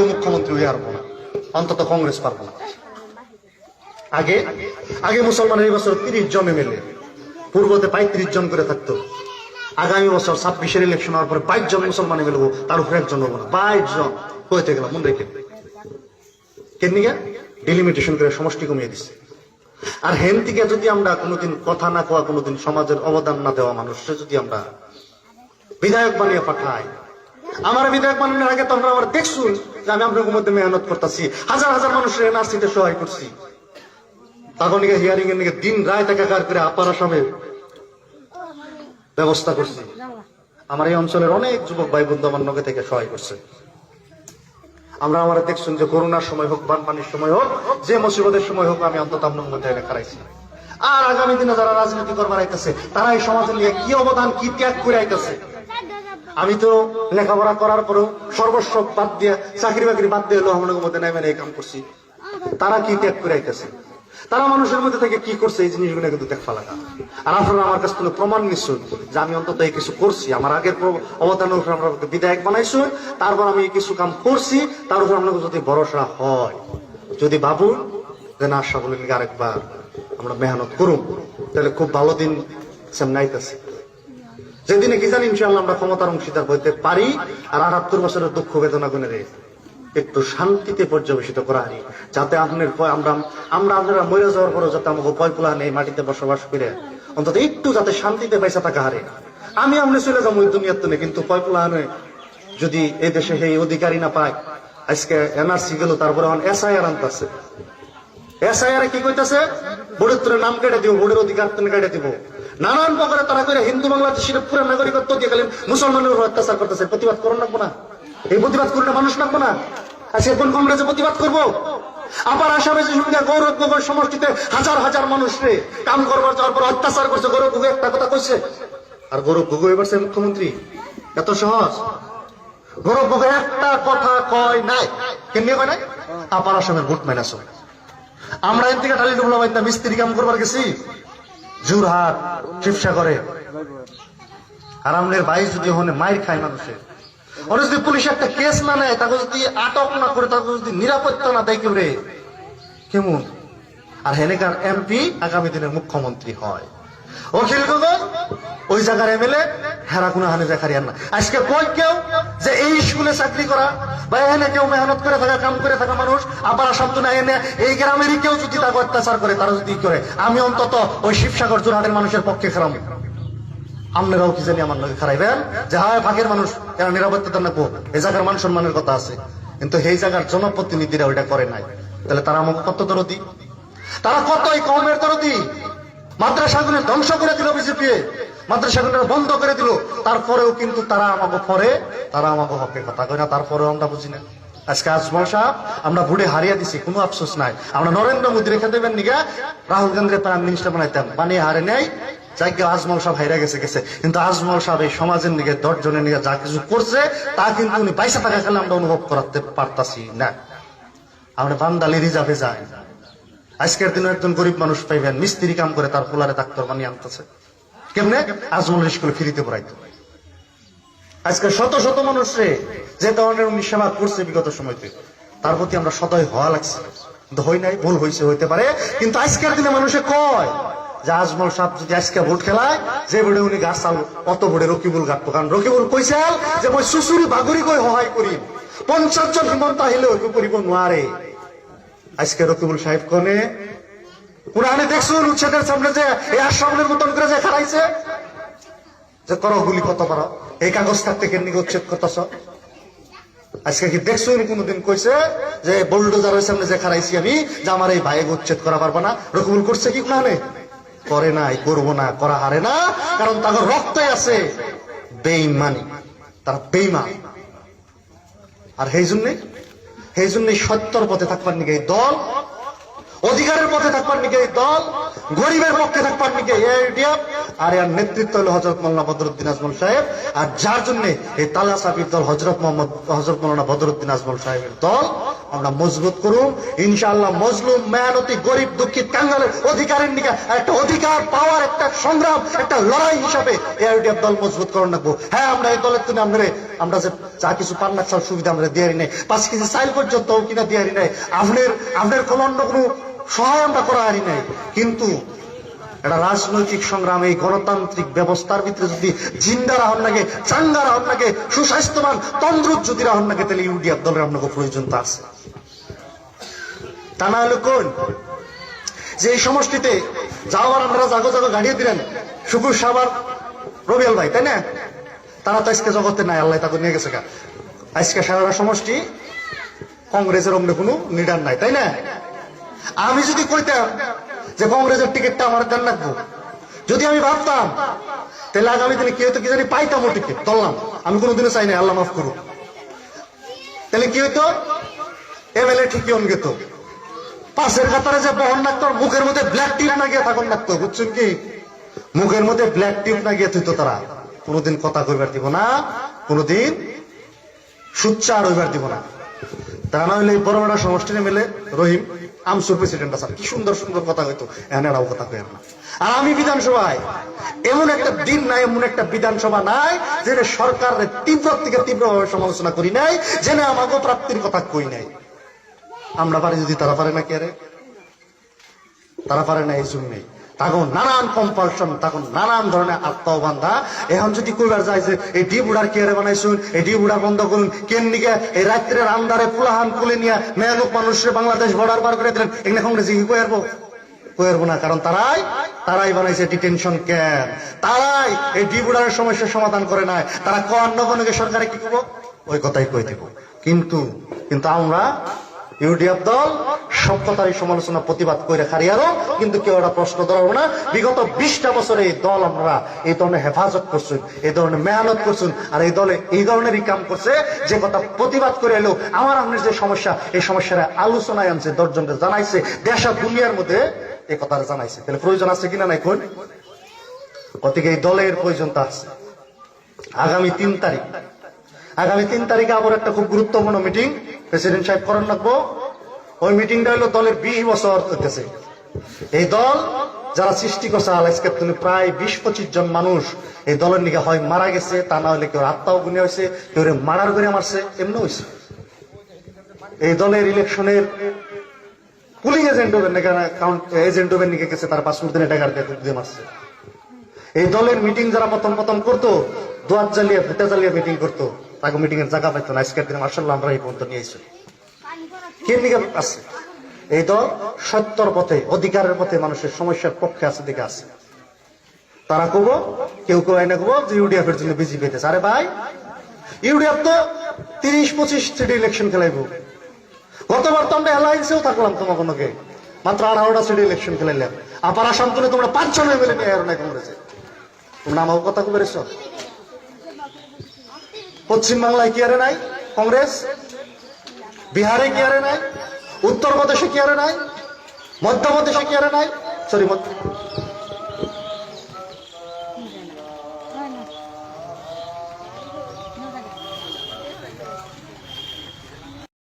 মুখ্যমন্ত্রী হয়ে পারবো না, অন্তত কংগ্রেস পারবো না। আগে আগে মুসলমানের এই বছর 30 জন এমএলএ, পূর্বতে 35 জন করে থাকতো। আগামী বছর 26-এর ইলেকশন হওয়ার পরে 22 জন মুসলমান এমএলএ হবো, তার উপরে একজন হবো না, 22 জন হইতে গেলাম। মনে রেখে কেনিকা ডিলিমিটেশন করে সমষ্টি কমিয়ে দিচ্ছে। আর হেন থেকে যদি আমরা কোনোদিন কথা না কোয়া, কোনোদিন সমাজের অবদান না দেওয়া মানুষকে যদি আমরা বিধায়ক বানিয়ে পাঠাই, আমার বিধায়ক বানানোর আগে তোমরা আমার দেখছুন যে আমি আপনার মধ্যে মেহনত করতেছি, হাজার হাজার মানুষের এনআরসিতে সহায় করছি। তখন হিয়ারিং এর দিকে দিন রায় একাকার করে আপার আসামে ব্যবস্থা করছি। আমার এই অঞ্চলের অনেক যুবক ভাই বন্ধু আমার নগে থেকে সহায় করছে। আমরা আমার দেখছেন যে করোনার সময় হোক, বানপানির সময় হোক, যে মুসিবতের সময় হোক, আমি অন্তত আপনার মধ্যে এনে খারাইছি। আর আগামী দিনে যারা রাজনীতি করবার আইতেছে, তারা এই সমাজের নিয়ে কি অবদান, কি ত্যাগ করে আইতেছে। আমি তো লেখাপড়া করার পরেও সর্বস্ব বাদ দিয়ে, চাকরি বাকরি বাদ দিয়ে হলো আমার মধ্যে নেমে এই কাম করছি। তারা কি ত্যাগ করে আইতেছে, তারা মানুষের মধ্যে থেকে কি করছে, এই জিনিসগুলো কিন্তু দেখা লাগা। আর আপনারা আমার কাছে কোনো প্রমাণ নিশ্চয় যে আমি অন্তত এই কিছু করছি, আমার আগের অবদানের উপর আমরা বিধায়ক বানাইছো, তারপর আমি কিছু কাম করছি, তার উপর আপনাকে যদি ভরসা হয়, যদি ভাবুন যে না সকলের লিগে আরেকবার আমরা মেহনত করুন, তাহলে খুব ভালো দিন সামনাইতেছে। যেদিনে কি জানি ইনশাআল্লাহ আমরা ক্ষমতার অংশীদার হইতে পারি। আর 78 বছরের দুঃখ বেদনা গুনে একটু শান্তিতে পর্যবেসিত করা হয়, যাতে আপনার আপনারা মরে যাওয়ার পরে যাতে আমাকে পয়পুলা নেই মাটিতে বসবাস করে অন্তত একটু যাতে শান্তিতে পয়সা থাকা হারে। আমি আপনি চলে যাবো ওই দুনিয়ার তুলে, কিন্তু পয়পুলা যদি এই দেশে সেই অধিকারী না পায়, আজকে এনআরসি গেল, তারপরে এসআইআর আনতেছে। এসআইআর কি কইতেছে, বোর্ডের তুলে নাম কেটে দিব, বোর্ডের অধিকার তুলে কেটে দিব। নানান প্রকারে তারা করে হিন্দু বাংলাদেশের পুরো নাগরিকত্ব দিয়ে গেলেন, মুসলমানের উপর অত্যাচার করতেছে। প্রতিবাদ করুন লাগবো না? এই প্রতিবাদ করলে মানুষ লাগবো না? আজকে কোন কংগ্রেসে প্রতিবাদ করবো? আবার আসামে যে সঙ্গে গৌরবনগর সমষ্টিতে হাজার হাজার মানুষরে কাম করবার যাওয়ার পর অত্যাচার করছে, গৌরব গগৈ একটা কথা কইছে। আর গৌরব গগৈ এবার সে মুখ্যমন্ত্রী, এত সহজ? গৌরব গগৈ একটা কথা কয় নাই, কেন কয় নাই? আপার আসামের ভোট মাইনাস হয়। আমরা এর থেকে টালি ডুবলা বাইন্দা মিস্ত্রি কাম করবার গেছি জোরহাট, শিবসাগরে। আর আমাদের ভাই যদি ওখানে মাইর খায় মানুষের, ওরা যদি পুলিশ একটা কেস না নেয়, তাকে যদি আটক না করে, তাকে যদি নিরাপত্তা না দেয়, কেমন কেমন? আর হেনেকার এমপি আগামী দিনের মুখ্যমন্ত্রী হয়। অখিল গগৈ ওই জায়গার এমএলএ, হেরা কোনো হানে দেখারিয়ার না। আজকে কই কেউ যে এই স্কুলে চাকরি করা বা এনে কেউ মেহনত করে থাকা, কাম করে থাকা মানুষ আবার আসাম তো না এনে এই গ্রামেরই কেউ যদি তাকে অত্যাচার করে, তারা যদি করে, আমি অন্তত ওই শিবসাগর জোরহাটের মানুষের পক্ষে খারাপ। আপনারাও কি জানি আমার নদী খারাইবেন যে হয় ভাগের মানুষ, এরা নিরাপত্তা না কো, এই জায়গার মান সম্মানের কথা আছে, কিন্তু এই জায়গার জনপ্রতিনিধিরা ওইটা করে নাই। তাহলে তারা আমাকে কত দরদি, তারা কত এই কমের দরদি। মাদ্রাসাগুলো ধ্বংস করে দিল বিজেপি, মাদ্রাসাগুলো বন্ধ করে দিল, তারপরেও কিন্তু তারা আমাকে পরে, তারা আমাকে হকের কথা কয় না, তারপরেও আমরা বুঝি না। আজকে আজমল সাহেব আমরা ভোটে হারিয়ে দিছি, কোনো আফসোস নাই। আমরা নরেন্দ্র মোদী রেখে দেবেন নিগা, রাহুল গান্ধীকে প্রাইম মিনিস্টার বানাইতাম, বানিয়ে হারে নেই। যাকে আজমল সাহেব হাইরা গেছে, কিন্তু আজমল সাহেব এই সমাজের দিকে 10 জনের নিয়ে যা কিছু করছে, তা কিন্তু উনি 22 টাকা খেলে আমরা অনুভব করাতে পারতাছি না। আমরা বান্দালি রিজার্ভে যাই, আজকের দিনে একজন গরিব মানুষ পাইবেন মিস্ত্রি কাম করে তার পোলারে ডাক্তার বানিয়ে আনতেছে, কেমনে? আজমলের স্কুলে ফ্রিতে পড়াইতো। আজকে শত শত মানুষরে যে ধরনের উনি সেবা করছে বিগত সময়তে, তার প্রতি আমরা সদয় হওয়া লাগছে, কিন্তু হই নাই, ভুল হয়েছে হইতে পারে। কিন্তু আজকের দিনে মানুষে কয় যে আজমল সাহেব যদি আজকে ভোট খেলায়, যে ভোটে উনি গাছ চাল, অত ভোটে রকিবুল গাঁটতো। কারণ রকিবুল কইছে যে মই সুসুরি বাগুরি কই সহায় করি, 50 জন হিমন্ত আহিলেও একটু করিব নোৱাৰে। আজকে রকিবুল সাহেব কনে পুরানে দেখছুন উচ্ছেদের সামনে যে এই আশ্রমের মতন করে যে খারাইছে, যে করো গুলি কত পারো, এই কাগজ থাকতে কেন উচ্ছেদ করতেছ? আজকে কি দেখছুন কোনদিন কইছে যে বোল্ডোজারের সামনে যে খারাইছি আমি, যে আমার এই ভাইকে উচ্ছেদ করা পারবো না? রকিবুল করছে কি? কোনখানে করে নাই, করবো না, করা হারে না। কারণ তাদের রক্তে আছে বেঈমানি, তারা বেঈমান। আর সেই জন্যই সত্যর পথে থাকবার নিকে এই দল, অধিকারের পথে থাকবার নিকে এই দল, গরিবের পক্ষে থাকবার নিকে আর এর নেতৃত্ব হলো হযরত মাওলানা বদরুদ্দিন আজমল সাহেব। আর যার জন্য এই তালা সাবির দল হযরত মাওলানা বদরুদ্দিন আজমল সাহেবের দল আমরা মজবুত করুন ইনশাআল্লাহ। মজলুম মেহনতি গরিব দুঃখিত কাঙ্গালের অধিকারের নিকে একটা অধিকার পাওয়ার একটা সংগ্রাম একটা লড়াই হিসাবে এআইডিএফ দল মজবুত করুন রাখবো। হ্যাঁ, আমরা এই দলের তুমি আমরা যে যা কিছু পান্না চাল সুবিধা আমরা দিয়ারি নাই, 5 কেজি চাইল পর্যন্ত কিনা দিয়ারি নাই, আপনার কোন অন্য কোনো সহায় আমরা করা হারি নাই। কিন্তু এটা রাজনৈতিক সংগ্রাম, এই গণতান্ত্রিক ব্যবস্থার ভিতরে যদি জিন্দা রাহন লাগে, চাঙ্গা রাহন লাগে, সুস্বাস্থ্যবান তন্দ্রুত যদি রাহন লাগে, তাহলে ইউডিএফ দলের আপনাকে প্রয়োজনতা আছে। তা না হলে কোন যে এই সমষ্টিতে যাওয়ার আপনারা জাগো জাগো গাড়িয়ে দিলেন শুকুর সাবার রবিয়াল ভাই, তাই না? তারা তো আজকে জগতে নাই, আল্লাহ তাকে নিয়ে গেছে। আজকে সারা সমষ্টি কংগ্রেসের অন্য কোনো লিডার নাই, তাই না? আমি যদি কইতাম যে কংগ্রেসের টিকিটটা আমার দেন রাখবো, যদি আমি ভাবতাম, তাহলে আগামী দিনে কি হতো কি জানি পাইতাম ও টিকিট ধরলাম, আমি কোনোদিনও চাই না, আল্লাহ মাফ করুক। তাহলে কি হইতো, এমএলএ ঠিকই অন গেত, পাশের কাতারে যে বহন রাখতো মুখের মধ্যে ব্ল্যাক টিপ না গিয়ে থাকুন রাখতো, বুঝছেন কি? মুখের মধ্যে ব্ল্যাক টিপ না গিয়ে তুইতো তারা কোনোদিন কথা কইবার দিব না, কোনোদিন সুচ্চার হইবার দিব না। তা না হইলে বড় বড় সমষ্টি মিলে রহিম আমসুর প্রেসিডেন্ট আছে, কি সুন্দর সুন্দর কথা হইতো, এনারাও কথা কই না। আর আমি বিধানসভায় এমন একটা দিন নাই, এমন একটা বিধানসভা নাই যেটা সরকারের তীব্র থেকে তীব্রভাবে সমালোচনা করি নাই, যেটা আমাকে প্রাপ্তির কথা কই নাই। আমরা পারি যদি তারা পারে না, কে রে? তারা পারে না এই জন্যই তখন নানান কম্পালশন, তখন নানান ধরনের আত্মবান্ধা। এখন যদি কইবার যায় যে এই ডি বুড়ার কে বানাইছুন, এই ডি বুড়া বন্ধ করুন, কেন নিকে এই রাত্রের আন্দারে পুলাহান কুলে নিয়ে মেহনুক মানুষের বাংলাদেশ বর্ডার পার করে দিলেন, এখানে কংগ্রেস কি কইরবো না? কারণ তারাই বানাইছে ডিটেনশন ক্যাম্প, তারাই এই ডি বুড়ার সমস্যার সমাধান করে নাই। তারা অন্য কোনো সরকারে কি করবো ওই কথাই কই দিব। কিন্তু আমরা ইউডিএফ দল সব কথারই সমালোচনা প্রতিবাদ করে হারিয়ারও, কিন্তু কেউ একটা প্রশ্ন ধরবো না। বিগত 20টা বছরে এই দল আমরা এই ধরনের হেফাজত করছেন, এই ধরনের মেহনত করছেন, আর এই দলে এই ধরনেরই কাম করছে যে কথা প্রতিবাদ করে এলো। আমার আপনার যে সমস্যা, এই সমস্যার আলোচনায় আনছে, দশজনকে জানাইছে, দেশ আর দুনিয়ার মধ্যে এই কথা জানাইছে। তাহলে প্রয়োজন আছে কিনা নাই কোন? গতিকে এই দলের প্রয়োজনটা আছে। আগামী 3 তারিখে আবার একটা খুব গুরুত্বপূর্ণ মিটিং প্রেসিডেন্ট সাহেব করেন রাখবো। ওই মিটিংটা হলো দলের 20 বছর হইতেছে। এই দল যারা সৃষ্টি করছে আজকে তুমি প্রায় 20-25 জন মানুষ এই দলের নিকে হয় মারা গেছে, তা না হলে কেউ আত্মাও গুনে হয়েছে, কেউ মারার করে মারছে, এমনি হয়েছে। এই দলের ইলেকশনের পুলিং এজেন্ট হবেন না, এজেন্ট হবেন নিকে গেছে, তার পাসপোর্ট দিনে টাকা দিয়ে মারছে। এই দলের মিটিং যারা প্রথম করতো, দোয়াত জ্বালিয়ে ভেটা জ্বালিয়ে মিটিং করতো, তাকে মিটিং এর জায়গা পাইতো না। আজকের দিনে মার্শাল্লাহ আমরা এই পর্যন্ত নিয়ে এসেছি। কে দিকে আছে? এই দল সত্যর পথে, অধিকারের পথে, মানুষের সমস্যার পক্ষে আছে, দিকে আছে। তারা কব কেউ আইনা কব যে ইউডিএফ এর জন্য বিজেপি পেতেছে। আরে ভাই, ইউডিএফ তো 30-25 সিটি ইলেকশন খেলাইব। গতবার তো আমরা অ্যালায়েন্সেও থাকলাম, তোমাকে মাত্র 18টা সিটি ইলেকশন খেলাইলাম। আপার আসাম তুলে তোমরা 5 জন এমএলএ নিয়ে আর নাই কংগ্রেসে। তোমরা আমাকে কথা কবেছ? পশ্চিম বাংলায় কি আরে নাই কংগ্রেস? বিহারে কি আরে নাই? উত্তরপ্রদেশে কি আরে নাই? মধ্যপ্রদেশে কি আরে নাই? সরি